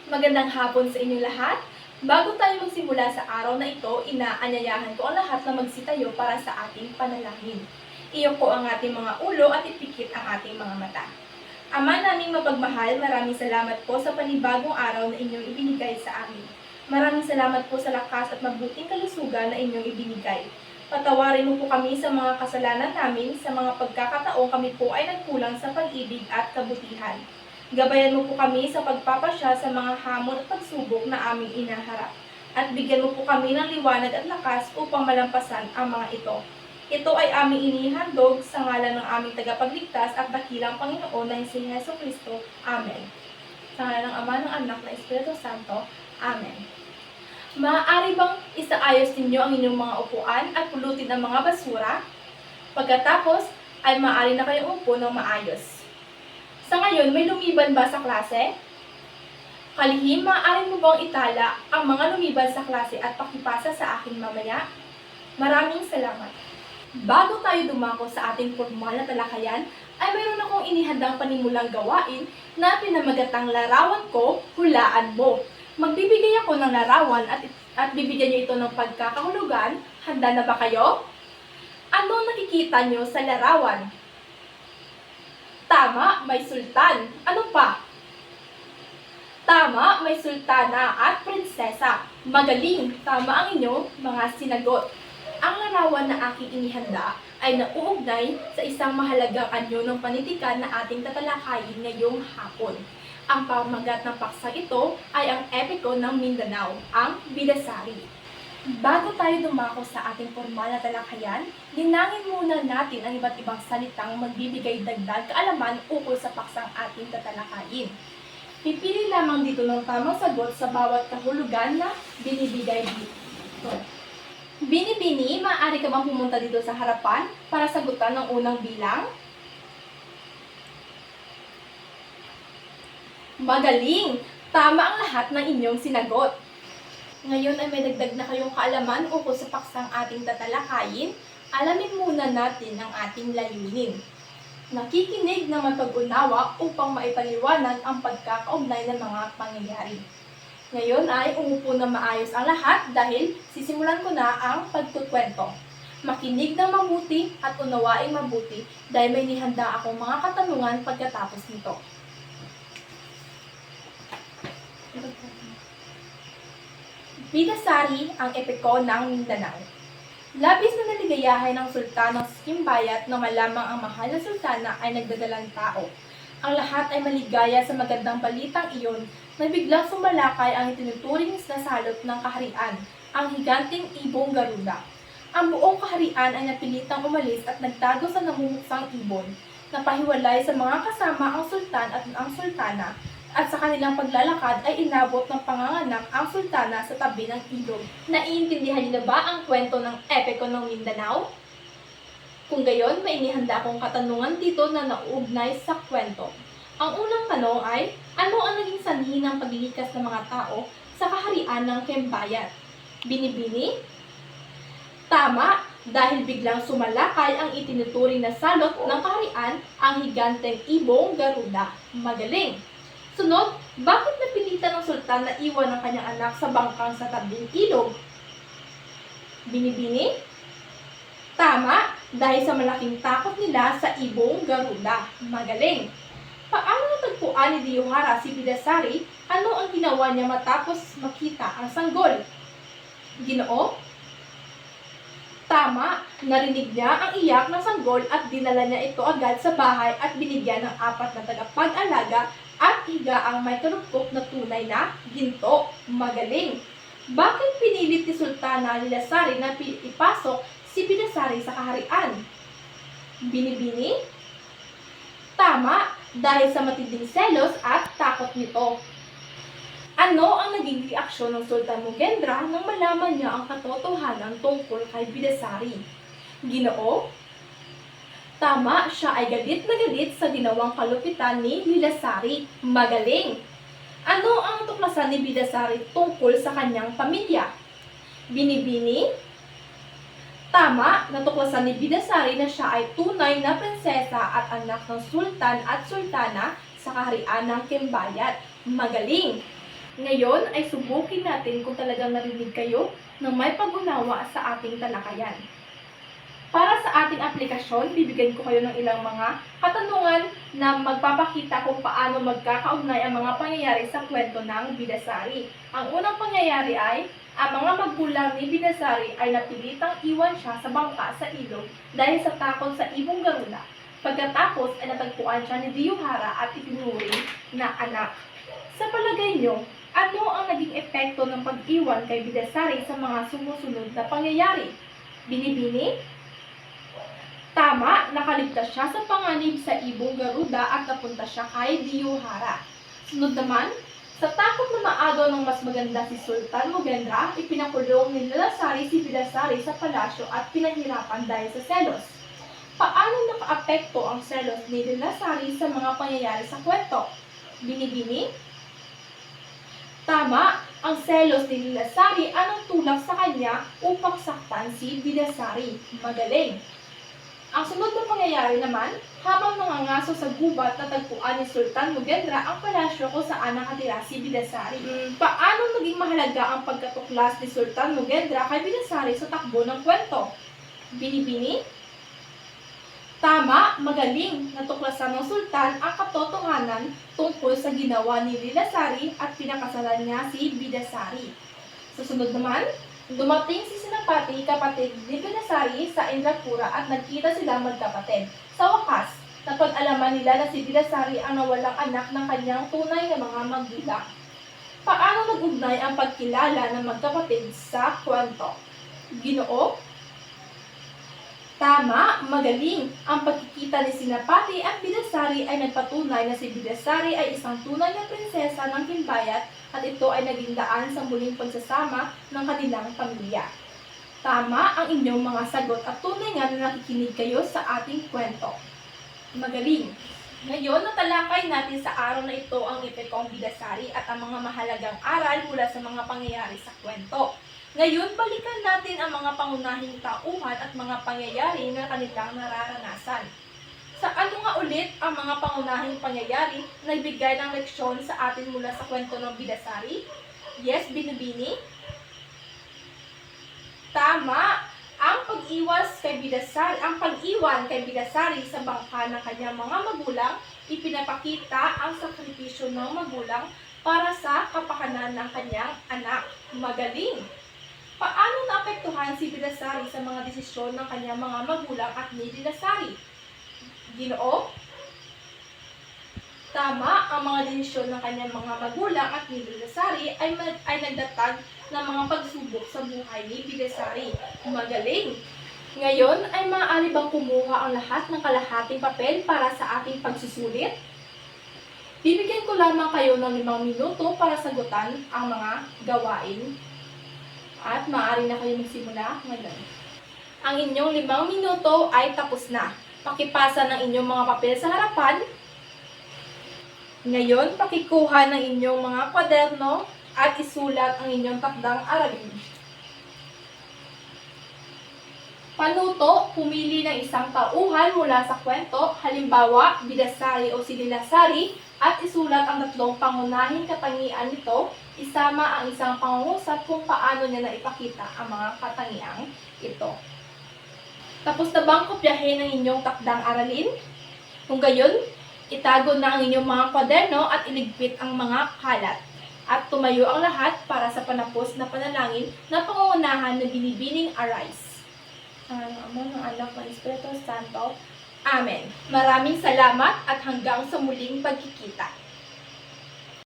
Magandang hapon sa inyong lahat. Bago tayo magsimula sa araw na ito, inaanyayahan ko ang lahat na magsitayo para sa ating panalangin. Iyoko ang ating mga ulo at ipikit ang ating mga mata. Ama naming mapagmahal, maraming salamat po sa panibagong araw na inyong ibinigay sa amin. Maraming salamat po sa lakas at mabuting kalusugan na inyong ibinigay. Patawarin mo po kami sa mga kasalanan namin, sa mga pagkakataong kami po ay nagkulang sa pag-ibig at kabutihan. Gabayan mo po kami sa pagpapasya sa mga hamon at pagsubok na aming inaharap. At bigyan mo po kami ng liwanag at lakas upang malampasan ang mga ito. Ito ay aming inihandog sa ngalan ng aming tagapagligtas at dakilang Panginoon na si Hesus Kristo. Amen. Sa ngalan ng Ama, ng Anak, ng Espiritu Santo. Amen. Maaari bang isaayos ninyo ang inyong mga upuan at pulutin ang mga basura? Pagkatapos ay maaari na kayong upo ng maayos. Sa ngayon, may lumiban ba sa klase? Kalihim, maaari mo bang itala ang mga lumiban sa klase at pakipasa sa akin mamaya? Maraming salamat. Bago tayo dumako sa ating formal na talakayan, ay mayroon akong inihandang panimulang gawain na pinamagatang larawan ko, hulaan mo. Magbibigay ako ng larawan at bibigyan niyo ito ng pagkakahulugan. Handa na ba kayo? Ano nakikita niyo sa larawan? Tama, may sultan. Ano pa? Tama, may sultana at prinsesa. Magaling, tama ang inyong mga sinagot. Ang larawan na aking inihanda ay nauugnay sa isang mahalagang anyo ng panitikan na ating tatalakayin ngayong hapon. Ang pamagat ng paksang ito ay ang epiko ng Mindanao, ang Bidasari. Bago tayo dumako sa ating formal na talakayan, linangin muna natin ang iba't ibang salitang magbibigay dagdag kaalaman ukol sa paksang ating tatalakayin. Pipili lamang dito ng tamang sagot sa bawat kahulugan na binibigay dito. Bini-bini, maaari ka bang pumunta dito sa harapan para sagutan ng unang bilang? Magaling! Tama ang lahat ng inyong sinagot. Ngayon ay may dagdag na kayong kaalaman ukol sa paksang ating tatalakayin. Alamin muna natin ang ating layunin. Nakikinig ng mapag-unawa upang maipaliwanag ang pagkakaugnay ng mga pangyayari. Ngayon ay umupo na maayos ang lahat dahil sisimulan ko na ang pagkukwento. Makinig ng mabuti at unawaing mabuti dahil may nihanda akong mga katanungan pagkatapos nito. Bidasari ang epiko ng Mindanao. Labis na naligayahay ng sultan ng Kimbayat na malamang ang mahal na sultana ay nagdadalang tao. Ang lahat ay maligaya sa magandang balitang iyon na biglang sumalakay ang itinuturing na salot ng kaharian, ang higanting ibong Garuda. Ang buong kaharian ay napilitang umalis at nagtago sa namumuksang ibon. Napahiwalay sa mga kasama ang sultan at ang sultana, at sa kanilang paglalakad ay inabot ng panganganak ang sultana sa tabi ng ilog. Naiintindihan niyo na ba ang kwento ng epiko ng Mindanao? Kung gayon, may inihanda akong katanungan dito na nauugnay sa kwento. Ang unang tanong ay, ano ang naging sanhi ng paglilikas ng mga tao sa kaharian ng Kimbayat? Bini-bini? Tama, dahil biglang sumalakay ang itinuturing na salot ng kaharian, ang higanteng ibong Garuda. Magaling! Sunod, bakit napilitan ng sultan na iwan ang kanyang anak sa bangkang sa tabing ilog? Bini-bini? Tama, dahil sa malaking takot nila sa ibong Garuda. Magaling! Paano natagpuan ni Diyuhara si Bidasari? Ano ang ginawa niya matapos makita ang sanggol? Ginoo? Tama, narinig niya ang iyak ng sanggol at dinala niya ito agad sa bahay at binigyan ng 4 na tagapag-alaga at higa ang may karupok na tunay na ginto. Magaling! Bakit pinilit ni Sultana Lilasari na ipasok si Bidasari sa kaharian? Bini-bini? Tama, dahil sa matinding selos at takot nito. Ano ang naging reaksyon ng Sultan Mugendra nang malaman niya ang katotohanan tungkol kay Bidasari? Ginoo? Tama, siya ay galit na galit sa ginawang kalupitan ni Lilasari. Magaling! Ano ang tuklasan ni Bidasari tungkol sa kanyang pamilya? Bini-bini? Tama, natuklasan ni Bidasari na siya ay tunay na prinsesa at anak ng sultan at sultana sa kaharian ng Kimbayat. Magaling! Ngayon ay subukin natin kung talagang narinig kayo ng may pag-unawa sa ating talakayan. Para sa ating aplikasyon, bibigyan ko kayo ng ilang mga katanungan na magpapakita kung paano magkakaugnay ang mga pangyayari sa kwento ng Bidasari. Ang unang pangyayari ay, ang mga magulang ni Bidasari ay napilitang iwan siya sa bangka sa ilog dahil sa takot sa ibong Garuda. Pagkatapos ay natagpuan siya ni Diyuhara at itinuring na anak. Sa palagay nyo, ano ang naging epekto ng pag-iwan kay Bidasari sa mga sumusunod na pangyayari? Binibini? Tama, nakaligtas siya sa panganib sa ibong Garuda at napunta siya kay Diyuhara. Sunod naman, sa takot na maagaw ng mas maganda si Sultan Mugendra, ipinakulong ni Nilasari si Bidasari sa palasyo at pinahirapan dahil sa selos. Paano nakaapekto ang selos ni Nilasari sa mga pangyayari sa kwento? Binibini? Tama, ang selos ni Nilasari ang tulak sa kanya upang saktan si Bidasari. Magaling! Ang sunod na pangyayari naman, habang nangangaso sa gubat, natagpuan ni Sultan Mugendra ang palasyo kung saan nakatira si Bidasari. Paano naging mahalaga ang pagkatuklas ni Sultan Mugendra kay Bidasari sa takbo ng kwento? Binibini? Tama, magaling. Natuklasan ng Sultan ang katotohanan tungkol sa ginawa ni Nilasari at pinakasalan niya si Bidasari. Susunod naman, dumating si Senapati, kapatid ni Bidasari sa Indrapura at nagkita sila magkapatid. Sa wakas, napag-alaman nila na si Bidasari ang nawalang anak ng kanyang tunay na mga magulang. Paano nag-ugnay ang pagkilala ng magkapatid sa kwento? Ginoo? Tama, magaling. Ang pagkikita ni Senapati at Bidasari ay nagpatunay na si Bidasari ay isang tunay na prinsesa ng Himbayat at ito ay naging daan sa muling pagsasama ng kanilang pamilya. Tama ang inyong mga sagot at tunay nga na nakikinig kayo sa ating kwento. Magaling. Ngayon, natalakay natin sa araw na ito ang epekong Bidasari at ang mga mahalagang aral mula sa mga pangyayari sa kwento. Ngayon, balikan natin ang mga pangunahing tauhan at mga pangyayari na kanilang nararanasan. Sa ano nga ulit ang mga pangunahing pangyayari na nagbigay ng leksyon sa atin mula sa kwento ng Bidasari? Yes, Binibini? Tama! Ang pag-iwan kay Bidasari sa bangka ng kanyang mga magulang, ipinapakita ang sakripisyo ng magulang para sa kapakanan ng kanyang anak. Magaling! Paano naapektuhan si Bidasari sa mga desisyon ng kanyang mga magulang at ni Nilasari? Ginoo? Tama, ang mga desisyon ng kanyang mga magulang at ni Nilasari ay nagdatag ng mga pagsubok sa buhay ni Bidasari. Magaling! Ngayon ay maaari bang kumuha ang lahat ng kalahating papel para sa ating pagsusulit? Bibigyan ko lamang kayo ng 5 minuto para sagutan ang mga gawain. At maaari na kayo magsimula ngayon. Ang inyong 5 minuto ay tapos na. Pakipasa ng inyong mga papel sa harapan. Ngayon, pakikuha ng inyong mga kwaderno at isulat ang inyong takdang aralin. Panuto, pumili ng isang tauhan mula sa kwento, halimbawa, Bidasari o si Nilasari, at isulat ang 3 pangunahing katangian nito, isama ang isang pangungusap kung paano niya naipakita ang mga katangiang ito. Tapos na bang kopyahin ang inyong takdang aralin? Kung gayon, itago na ang inyong mga kwaderno at iligpit ang mga kalat. At tumayo ang lahat para sa panapos na panalangin na pangungunahan na binibining Arise. Ng Ama, ng Anak, ng Espiritu Santo. Amen. Maraming salamat at hanggang sa muling pagkikita.